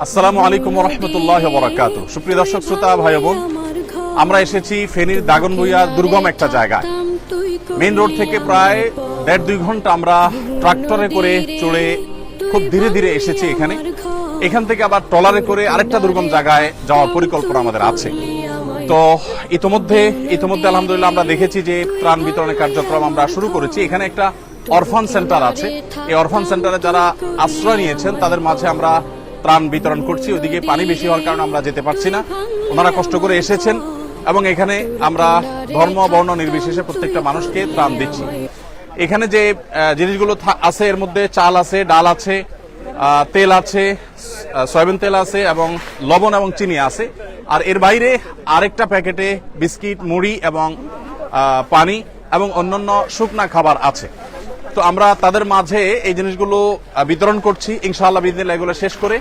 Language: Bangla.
আসসালামু আলাইকুম ওয়া রাহমাতুল্লাহি ওয়া বারাকাতুহু। সুপ্রিয় দর্শক শ্রোতা ভাই বোন, আমরা এসেছি ফেনীর দাগনভূঞা দুর্গম একটা জায়গায়। মেইন রোড থেকে প্রায় 1.5-2 ঘন্টা আমরা ট্রাক্টরে করে চড়ে খুব ধীরে ধীরে এসেছি এখানে। এখান থেকে আবার ট্রলারে করে আরেকটা দুর্গম জায়গায় যাওয়ার পরিকল্পনা আমাদের আছে। তো ইতোমধ্যে আলহামদুলিল্লাহ আমরা দেখেছি যে ত্রাণ বিতরণের কার্যক্রম আমরা শুরু করেছি। এখানে একটা অরফান সেন্টার আছে। এই অরফান সেন্টারে যারা আশ্রয় নিয়েছেন তাদের মাঝে আমরা ত্রাণ বিতরণ করছি। ওদিকে পানি বেশি হওয়ার কারণে আমরা যেতে পারছি না। ওনারা কষ্ট করে এসেছেন এবং এখানে আমরা ধর্ম বর্ণ নির্বিশেষে প্রত্যেকটা মানুষকে ত্রাণ দিচ্ছি। এখানে যে জিনিসগুলো আছে এর মধ্যে চাল আছে, ডাল আছে, তেল আছে, সয়াবিন তেল আছে এবং লবণ এবং চিনি আছে। আর এর বাইরে আরেকটা প্যাকেটে বিস্কিট, মুড়ি এবং পানি এবং অন্যান্য শুকনা খাবার আছে। তো আমরা তাদের মাঝে এই জিনিসগুলো বিতরণ করছি। ইনশাআল্লাহ বিদিনিল্লাহ এগুলো শেষ করে